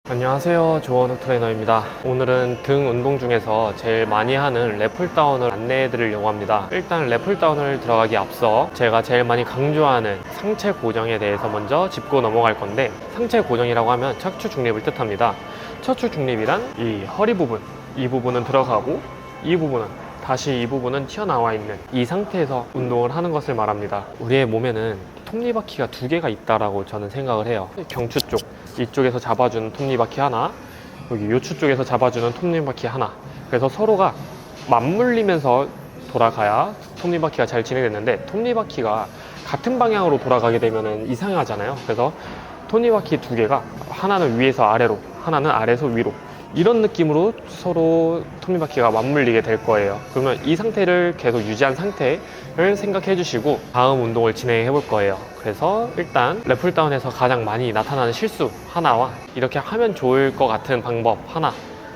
안녕하세요, 조원욱 트레이너입니다. 오늘은 등 운동 중에서 제일 많이 하는 랩풀다운을 안내해 드리려고 합니다. 일단 랩풀다운을 들어가기 앞서 제가 제일 많이 강조하는 상체 고정에 대해서 먼저 짚고 넘어갈 건데, 상체 고정이라고 하면 척추 중립을 뜻합니다. 척추 중립이란 이 허리 부분, 이 부분은 들어가고 이 부분은 다시 이 부분은 튀어나와 있는 이 상태에서 운동을 하는 것을 말합니다. 우리의 몸에는 톱니바퀴가 두 개가 있다라고 저는 생각을 해요. 경추 쪽, 이쪽에서 잡아주는 톱니바퀴 하나, 여기 요추 쪽에서 잡아주는 톱니바퀴 하나. 그래서 서로가 맞물리면서 돌아가야 톱니바퀴가 잘 진행됐는데, 톱니바퀴가 같은 방향으로 돌아가게 되면 이상하잖아요. 그래서 톱니바퀴 두 개가 하나는 위에서 아래로, 하나는 아래에서 위로, 이런 느낌으로 서로 톱니바퀴가 맞물리게 될 거예요. 그러면 이 상태를 계속 유지한 상태를 생각해 주시고 다음 운동을 진행해 볼 거예요. 그래서 일단 랩풀다운에서 가장 많이 나타나는 실수 하나와 이렇게 하면 좋을 것 같은 방법 하나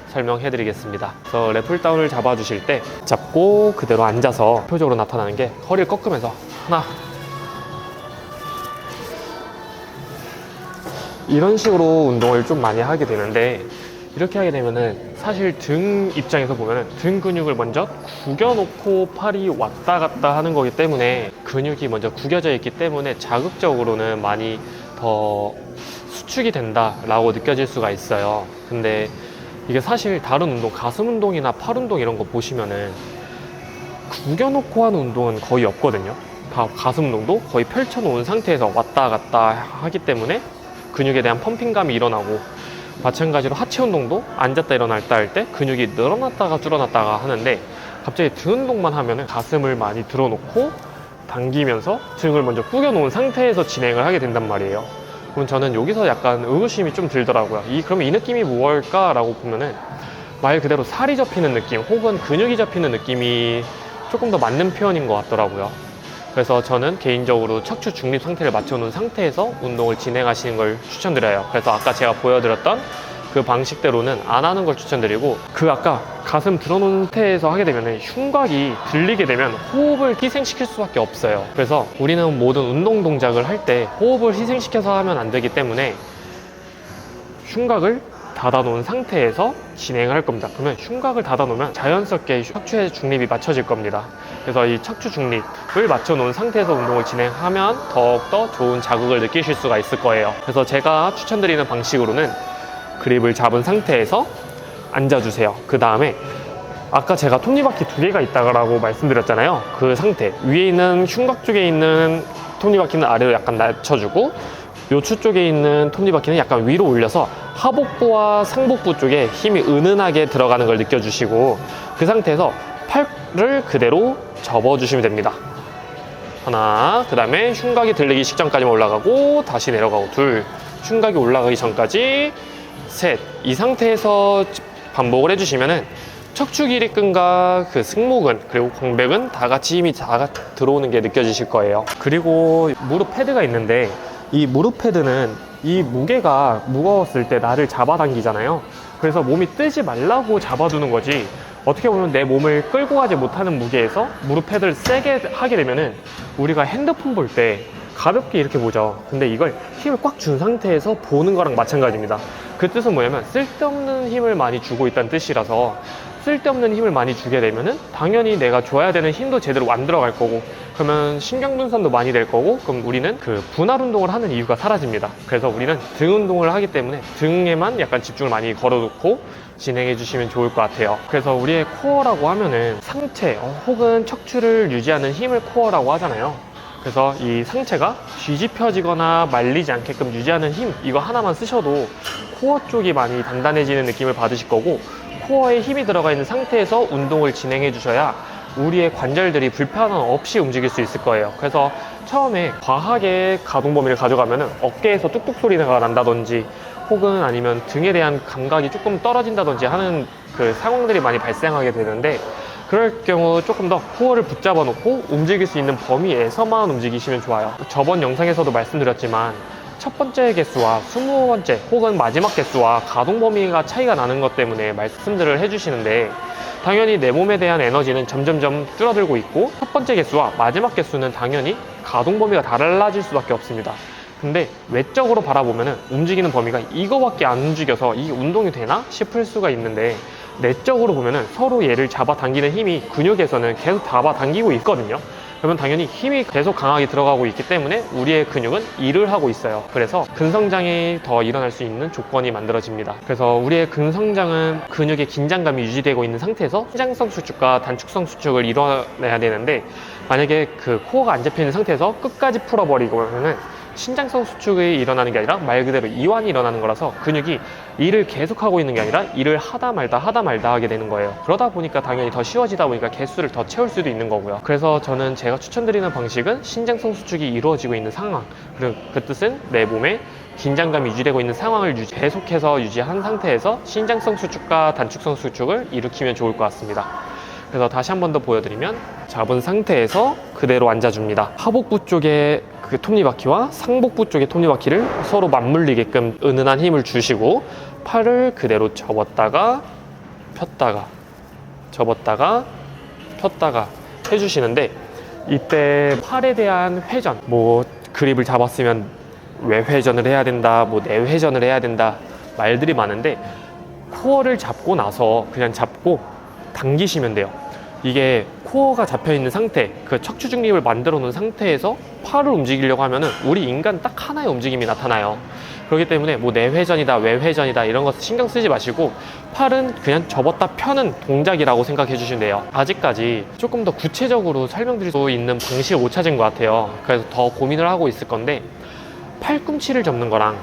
설명해 드리겠습니다. 그래서 랩풀다운을 잡아 주실 때 잡고 그대로 앉아서 표적으로 나타나는 게 허리를 꺾으면서 하나, 이런 식으로 운동을 좀 많이 하게 되는데, 이렇게 하게 되면은 사실 등 입장에서 보면은 등 근육을 먼저 구겨놓고 팔이 왔다 갔다 하는 거기 때문에, 근육이 먼저 구겨져 있기 때문에 자극적으로는 많이 더 수축이 된다라고 느껴질 수가 있어요. 근데 이게 사실 다른 운동, 가슴 운동이나 팔 운동 이런 거 보시면은 구겨놓고 하는 운동은 거의 없거든요. 다 가슴 운동도 거의 펼쳐놓은 상태에서 왔다 갔다 하기 때문에 근육에 대한 펌핑감이 일어나고, 마찬가지로 하체 운동도 앉았다 일어났다 할 때 근육이 늘어났다가 줄어났다가 하는데, 갑자기 등 운동만 하면은 가슴을 많이 들어놓고 당기면서 등을 먼저 구겨 놓은 상태에서 진행을 하게 된단 말이에요. 그럼 저는 여기서 약간 의구심이 좀 들더라고요. 그러면 이 느낌이 무엇일까라고 보면은, 말 그대로 살이 접히는 느낌 혹은 근육이 접히는 느낌이 조금 더 맞는 표현인 것 같더라고요. 그래서 저는 개인적으로 척추 중립 상태를 맞춰놓은 상태에서 운동을 진행하시는 걸 추천드려요. 그래서 아까 제가 보여드렸던 그 방식대로는 안 하는 걸 추천드리고, 그 아까 가슴 들어놓은 상태에서 하게 되면 흉곽이 들리게 되면 호흡을 희생시킬 수밖에 없어요. 그래서 우리는 모든 운동 동작을 할 때 호흡을 희생시켜서 하면 안 되기 때문에 흉곽을 닫아놓은 상태에서 진행을 할 겁니다. 그러면 흉곽을 닫아놓으면 자연스럽게 척추의 중립이 맞춰질 겁니다. 그래서 이 척추 중립을 맞춰놓은 상태에서 운동을 진행하면 더욱더 좋은 자극을 느끼실 수가 있을 거예요. 그래서 제가 추천드리는 방식으로는 그립을 잡은 상태에서 앉아주세요. 그 다음에 아까 제가 톱니바퀴 두 개가 있다고 말씀드렸잖아요. 그 상태, 위에 있는 흉곽 쪽에 있는 톱니바퀴는 아래로 약간 낮춰주고, 요추 쪽에 있는 톱니바퀴는 약간 위로 올려서 하복부와 상복부 쪽에 힘이 은은하게 들어가는 걸 느껴주시고, 그 상태에서 팔을 그대로 접어주시면 됩니다. 하나, 그 다음에 흉곽이 들리기 직전까지만 올라가고 다시 내려가고, 둘, 흉곽이 올라가기 전까지 셋. 이 상태에서 반복을 해주시면은 척추 기립근과 그 승모근 그리고 광배근 다 같이 힘이 다 들어오는 게 느껴지실 거예요. 그리고 무릎 패드가 있는데, 이 무릎 패드는 이 무게가 무거웠을 때 나를 잡아당기잖아요. 그래서 몸이 뜨지 말라고 잡아두는 거지, 어떻게 보면 내 몸을 끌고 가지 못하는 무게에서 무릎 패드를 세게 하게 되면은 우리가 핸드폰 볼 때 가볍게 이렇게 보죠. 근데 이걸 힘을 꽉 준 상태에서 보는 거랑 마찬가지입니다. 그 뜻은 뭐냐면 쓸데없는 힘을 많이 주고 있다는 뜻이라서, 쓸데없는 힘을 많이 주게 되면은 당연히 내가 줘야 되는 힘도 제대로 안 들어갈 거고, 그러면 신경분산도 많이 될 거고, 그럼 우리는 그 분할 운동을 하는 이유가 사라집니다. 그래서 우리는 등 운동을 하기 때문에 등에만 약간 집중을 많이 걸어놓고 진행해 주시면 좋을 것 같아요. 그래서 우리의 코어라고 하면은 상체 혹은 척추를 유지하는 힘을 코어라고 하잖아요. 그래서 이 상체가 뒤집혀지거나 말리지 않게끔 유지하는 힘, 이거 하나만 쓰셔도 코어 쪽이 많이 단단해지는 느낌을 받으실 거고, 코어에 힘이 들어가 있는 상태에서 운동을 진행해 주셔야 우리의 관절들이 불편함 없이 움직일 수 있을 거예요. 그래서 처음에 과하게 가동 범위를 가져가면 어깨에서 뚝뚝 소리가 난다든지, 혹은 아니면 등에 대한 감각이 조금 떨어진다든지 하는 그 상황들이 많이 발생하게 되는데, 그럴 경우 조금 더 코어를 붙잡아 놓고 움직일 수 있는 범위에서만 움직이시면 좋아요. 저번 영상에서도 말씀드렸지만 첫 번째 개수와 20번째 혹은 마지막 개수와 가동 범위가 차이가 나는 것 때문에 말씀들을 해주시는데, 당연히 내 몸에 대한 에너지는 점점점 줄어들고 있고, 첫 번째 개수와 마지막 개수는 당연히 가동 범위가 달라질 수밖에 없습니다. 근데 외적으로 바라보면 움직이는 범위가 이거밖에 안 움직여서 이게 운동이 되나 싶을 수가 있는데, 내적으로 보면은 서로 얘를 잡아당기는 힘이 근육에서는 계속 잡아당기고 있거든요. 그러면 당연히 힘이 계속 강하게 들어가고 있기 때문에 우리의 근육은 일을 하고 있어요. 그래서 근성장이 더 일어날 수 있는 조건이 만들어집니다. 그래서 우리의 근성장은 근육의 긴장감이 유지되고 있는 상태에서 신장성 수축과 단축성 수축을 이뤄내야 되는데, 만약에 그 코어가 안 잡혀 있는 상태에서 끝까지 풀어버리고는 신장성 수축이 일어나는 게 아니라 말 그대로 이완이 일어나는 거라서 근육이 일을 계속하고 있는 게 아니라 일을 하다 말다 하게 되는 거예요. 그러다 보니까 당연히 더 쉬워지다 보니까 개수를 더 채울 수도 있는 거고요. 그래서 저는 제가 추천드리는 방식은 신장성 수축이 이루어지고 있는 상황, 그리고 그 뜻은 내 몸에 긴장감이 유지되고 있는 상황을 계속해서 유지한 상태에서 신장성 수축과 단축성 수축을 일으키면 좋을 것 같습니다. 그래서 다시 한 번 더 보여드리면, 잡은 상태에서 그대로 앉아줍니다. 하복부 쪽에 그 톱니바퀴와 상복부 쪽의 톱니바퀴를 서로 맞물리게끔 은은한 힘을 주시고, 팔을 그대로 접었다가 폈다가 접었다가 폈다가 해주시는데, 이때 팔에 대한 회전, 뭐 그립을 잡았으면 외회전을 해야 된다, 뭐 내회전을 해야 된다 말들이 많은데, 코어를 잡고 나서 그냥 잡고 당기시면 돼요. 이게 코어가 잡혀 있는 상태, 그 척추 중립을 만들어 놓은 상태에서 팔을 움직이려고 하면은 우리 인간 딱 하나의 움직임이 나타나요. 그렇기 때문에 뭐 내회전이다, 외회전이다 이런 거 신경 쓰지 마시고, 팔은 그냥 접었다 펴는 동작이라고 생각해 주시면 돼요. 아직까지 조금 더 구체적으로 설명드릴 수 있는 방식을 못 찾은 것 같아요. 그래서 더 고민을 하고 있을 건데, 팔꿈치를 접는 거랑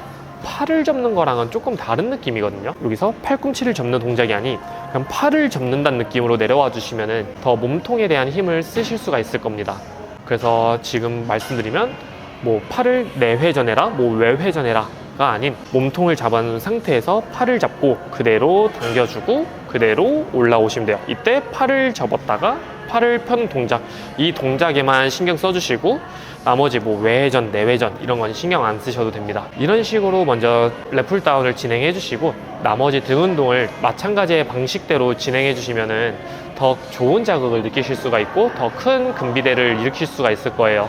팔을 접는 거랑은 조금 다른 느낌이거든요. 여기서 팔꿈치를 접는 동작이 아닌 그냥 팔을 접는다는 느낌으로 내려와 주시면 더 몸통에 대한 힘을 쓰실 수가 있을 겁니다. 그래서 지금 말씀드리면, 뭐 팔을 내회전해라, 뭐 외회전해라 가 아닌, 몸통을 잡아놓은 상태에서 팔을 잡고 그대로 당겨주고 그대로 올라오시면 돼요. 이때 팔을 접었다가 팔을 편 동작, 이 동작에만 신경 써주시고, 나머지 뭐 외회전, 내회전 이런 건 신경 안 쓰셔도 됩니다. 이런 식으로 먼저 랩풀 다운을 진행해 주시고, 나머지 등 운동을 마찬가지의 방식대로 진행해 주시면은 더 좋은 자극을 느끼실 수가 있고 더 큰 근비대를 일으킬 수가 있을 거예요.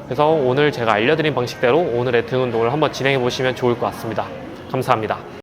그래서 오늘 제가 알려드린 방식대로 오늘의 등 운동을 한번 진행해 보시면 좋을 것 같습니다. 감사합니다.